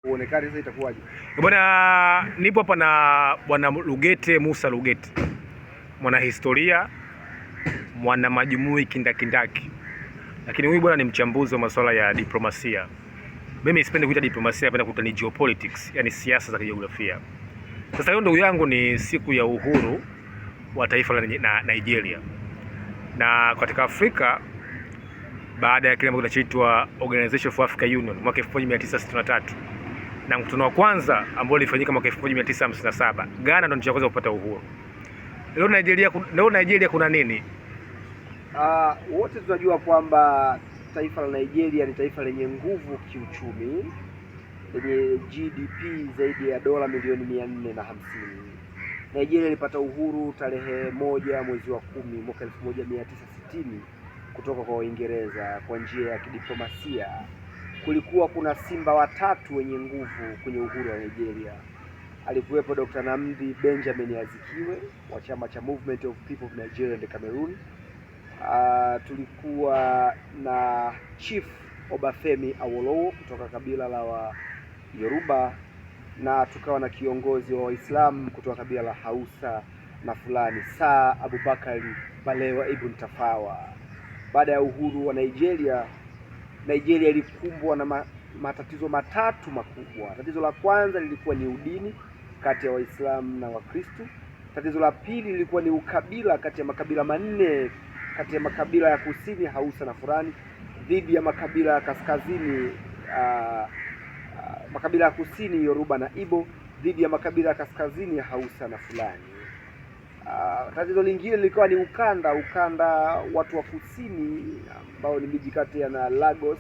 uonekane sasa itakuwaje? Bwana, nipo hapa na Bwana Lugete Musa Lugete, mwana historia, mwana majumui kindakindaki, lakini huyu bwana ni mchambuzi wa masuala ya diplomasia. Mimi sipendi kuita diplomasia, napenda kuita ni geopolitics, yani siasa za kijiografia. Sasa leo ndugu yangu, ni siku ya uhuru wa taifa la Nigeria, na katika Afrika baada ya kile ambacho kinachoitwa Organization for African Union mwaka 1963 na mkutano wa kwanza ambao ulifanyika mwaka 1957, Ghana ndio nchi ya kwanza kupata uhuru. Leo Nigeria kuna nini? Wote tunajua kwamba taifa la Nigeria ni taifa lenye nguvu kiuchumi, lenye GDP zaidi ya dola milioni 450. Nigeria ilipata uhuru tarehe 1 mwezi wa 10 mwaka 1960 kutoka kwa Uingereza kwa njia ya kidiplomasia. Kulikuwa kuna simba watatu wenye nguvu kwenye uhuru wa Nigeria. Alikuwepo Dr. Nnamdi Benjamin Azikiwe wa chama cha Movement of People of Nigeria and Cameroon. Tulikuwa na Chief Obafemi Awolowo kutoka kabila la wa Yoruba, na tukawa na kiongozi wa Waislamu kutoka kabila la Hausa na Fulani, Sir Abubakar Balewa Ibn Tafawa. Baada ya uhuru wa Nigeria ilikumbwa na matatizo matatu makubwa. Tatizo la kwanza lilikuwa ni udini kati ya Waislamu na Wakristo. Tatizo la pili lilikuwa ni ukabila kati ya makabila manne, kati ya makabila ya kusini Hausa na Fulani dhidi ya makabila ya kaskazini makabila ya kusini Yoruba na Igbo dhidi ya makabila ya kaskazini Hausa na Fulani. Tatizo lingine lilikuwa ni ukanda watu wa kusini ambao ni miji kati ya na Lagos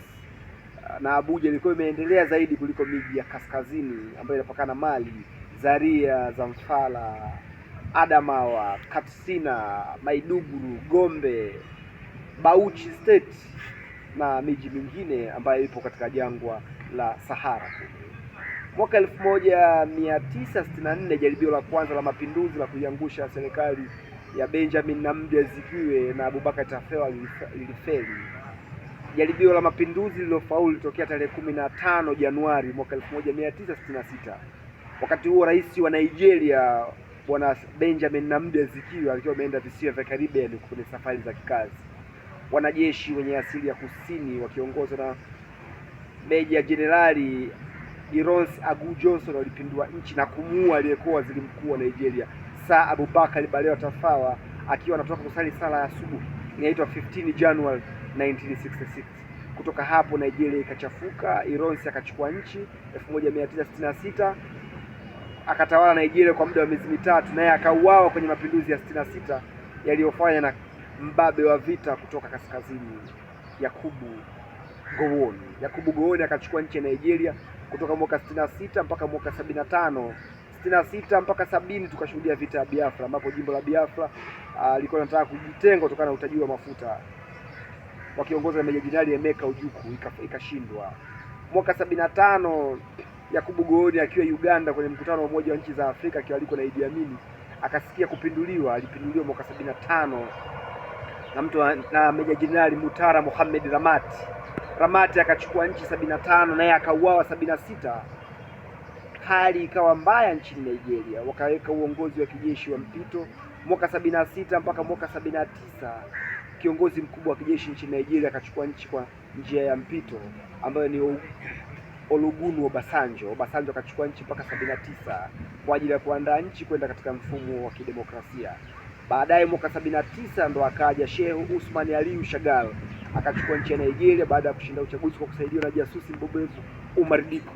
na Abuja ilikuwa imeendelea zaidi kuliko miji ya kaskazini ambayo inapakana Mali, Zaria, Zamfara, Adamawa, Katsina, Maiduguri, Gombe, Bauchi State na miji mingine ambayo ipo katika jangwa la Sahara. Mwaka 1964 jaribio la kwanza la mapinduzi la kuiangusha serikali ya Benjamin Nnamdi Azikiwe na Abubakar Tafawa lilifeli. Jaribio la mapinduzi lilofaulu litokea tarehe 15 Januari mwaka 1966. Wakati huo rais wa Nigeria Bwana Benjamin Nnamdi Azikiwe alikuwa ameenda visiwa vya Caribbean kwenye safari za kikazi. Wanajeshi wenye asili ya kusini wakiongozwa na Meja Jenerali Ironsi Agu Johnson walipindua nchi na kumuua aliyekuwa waziri mkuu wa Nigeria Sir Abubakar Balewa Tafawa akiwa anatoka kusali sala ya asubuhi, inaitwa 15 January 1966. Kutoka hapo Nigeria ikachafuka. Ironsi akachukua nchi 1966, akatawala Nigeria kwa muda wa miezi mitatu, naye akauawa kwenye mapinduzi ya 66 yaliyofanywa na mbabe wa vita kutoka kaskazini Yakubu Gowon akachukua nchi ya Nigeria kutoka mwaka 66 mpaka mwaka 75. 66 mpaka 70 tukashuhudia vita ya Biafra, ambapo jimbo la Biafra lilikuwa linataka kujitenga kutokana na utajiri wa mafuta wakiongozwa na Meja Jenerali Emeka Ojukwu, ikashindwa. Mwaka 75 Yakubu Gowon akiwa Uganda kwenye mkutano wa Umoja wa Nchi za Afrika akiwa aliko na Idi Amin akasikia kupinduliwa. Alipinduliwa mwaka 75 na Meja Jenerali Mutara Mohamed Ramati akachukua nchi 75, naye akauawa 76. Hali ikawa mbaya nchini Nigeria, wakaweka uongozi wa kijeshi wa mpito mwaka 76 mpaka mwaka 79. Kiongozi mkubwa wa kijeshi nchini Nigeria akachukua nchi kwa njia ya mpito ambayo ni Olusegun Obasanjo akachukua nchi mpaka 79 kwa ajili ya kuandaa nchi kwenda katika mfumo wa kidemokrasia. Baadaye mwaka 79 ndo akaja Sheikh Usman Aliyu Shagal akachukua nchi ya Nigeria baada ya kushinda uchaguzi kwa kusaidiwa na jasusi mbobevu Umar Diko.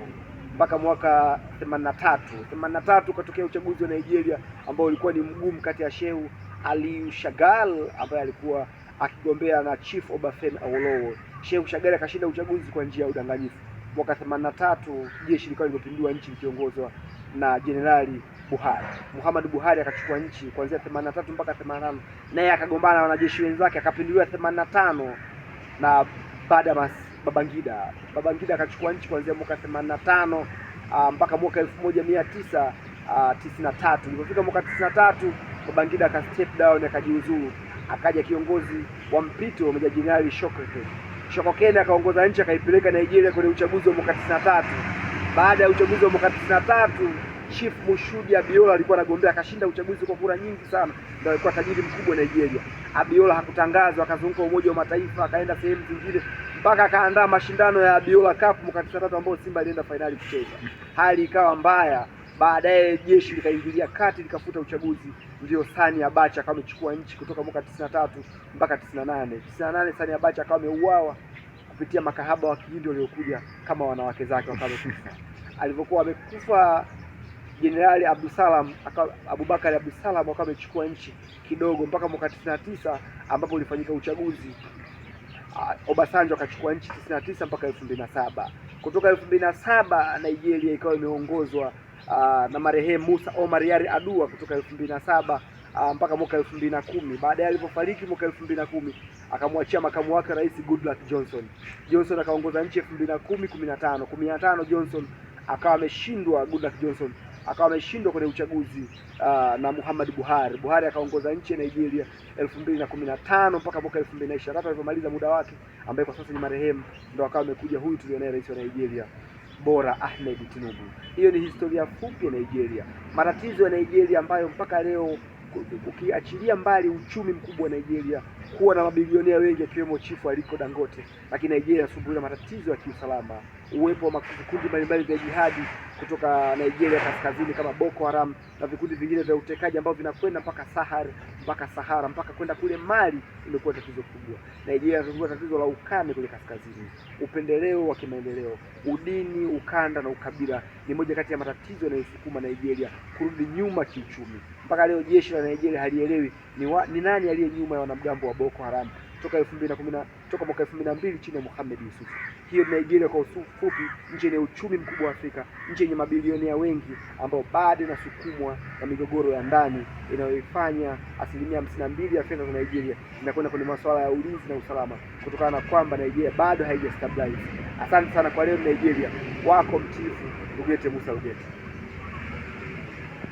Mpaka mwaka 83 ukatokea uchaguzi wa Nigeria ambao ulikuwa ni mgumu kati ya Sheikh Aliyu Shagal ambaye alikuwa akigombea na Chief Obafemi Awolowo. Sheikh Shagal akashinda uchaguzi kwa njia ya udanganyifu. Mwaka 83 jeshi likawa limepindua nchi likiongozwa na Jenerali Muhammadu Buhari akachukua nchi kuanzia 83 mpaka 85, naye akagombana na wanajeshi wenzake akapinduliwa 85 na Babangida akachukua nchi kuanzia mwaka 85 mpaka mwaka 1993. Ilipofika mwaka 93 Babangida aka step down akajiuzuru, akaja kiongozi wa mpito Meja Jenerali Shokokene akaongoza nchi akaipeleka Nigeria kwenye uchaguzi wa mwaka 93 Baada ya uchaguzi wa mwaka 93, Chief Moshood Abiola alikuwa anagombea, akashinda uchaguzi kwa kura nyingi sana, ndio alikuwa tajiri mkubwa Nigeria. Abiola hakutangazwa, akazunguka Umoja wa Mataifa, akaenda sehemu zingine mpaka akaandaa mashindano ya Abiola Cup mwaka 93 ambao Simba alienda fainali kucheza. Hali ikawa mbaya, baadaye jeshi likaingilia kati likafuta uchaguzi, ndio Sani Abacha akawa amechukua nchi kutoka mwaka 93 mpaka 98. 98 Sani Abacha akawa ameuawa kupitia makahaba wa Kihindi waliokuja kama wanawake zake wakawa wamekufa. Alivyokuwa amekufa Jenerali Abubakar Abdusalam akawa amechukua nchi kidogo mpaka mwaka 99 ambapo ulifanyika uchaguzi. Obasanjo akachukua nchi 99 mpaka 2007. Kutoka 2007 Nigeria ikawa imeongozwa na marehemu Musa Omar Yar'Adua kutoka 2007 mpaka mwaka 2010. Baadaye alipofariki mwaka 2010 akamwachia makamu wake Rais Goodluck Jonson. Jonson akaongoza nchi 2015 Jonson akawa ameshindwa, Goodluck Jonson akawa ameshindwa kwenye uchaguzi na Muhammad Buhari. Buhari akaongoza nchi ya Nigeria 2015 mpaka mwaka 2023 alipomaliza muda wake, ambaye kwa sasa ni marehemu, ndio akawa amekuja huyu tulionaye rais wa Nigeria, Bola Ahmed Tinubu. Hiyo ni historia fupi ya Nigeria. Matatizo ya Nigeria ambayo mpaka leo, ukiachilia mbali uchumi mkubwa wa Nigeria, kuwa na mabilionea wengi akiwemo Chifu Aliko Dangote, lakini Nigeria inasumbuliwa na matatizo ya kiusalama. Uwepo wa vikundi mbalimbali vya jihadi kutoka Nigeria kaskazini kama Boko Haram na vikundi vingine vya utekaji ambao vinakwenda mpaka Sahara mpaka kwenda kule Mali, imekuwa tatizo kubwa. Nigeria inasumbuliwa tatizo la ukame kule kaskazini, upendeleo wa kimaendeleo, udini, ukanda na ukabila ni moja kati ya matatizo yanayosukuma Nigeria kurudi nyuma kiuchumi. Mpaka leo jeshi la Nigeria halielewi ni nani aliye nyuma ya wanamgambo wa Boko Haram toka mwaka 2002 chini ya Mohamed Yusuf. Hiyo Nigeria kwa ufupi, nchi yenye uchumi mkubwa wa Afrika, nchi yenye mabilionea wengi ambao bado inasukumwa na migogoro ya ndani inayoifanya 52% ya fedha za Nigeria inakwenda kwenye masuala ya ulinzi na usalama, kutokana na kwamba Nigeria bado haijastabilize. Asante sana kwa leo Nigeria, wako mtiifu Lugete Musa Lugete.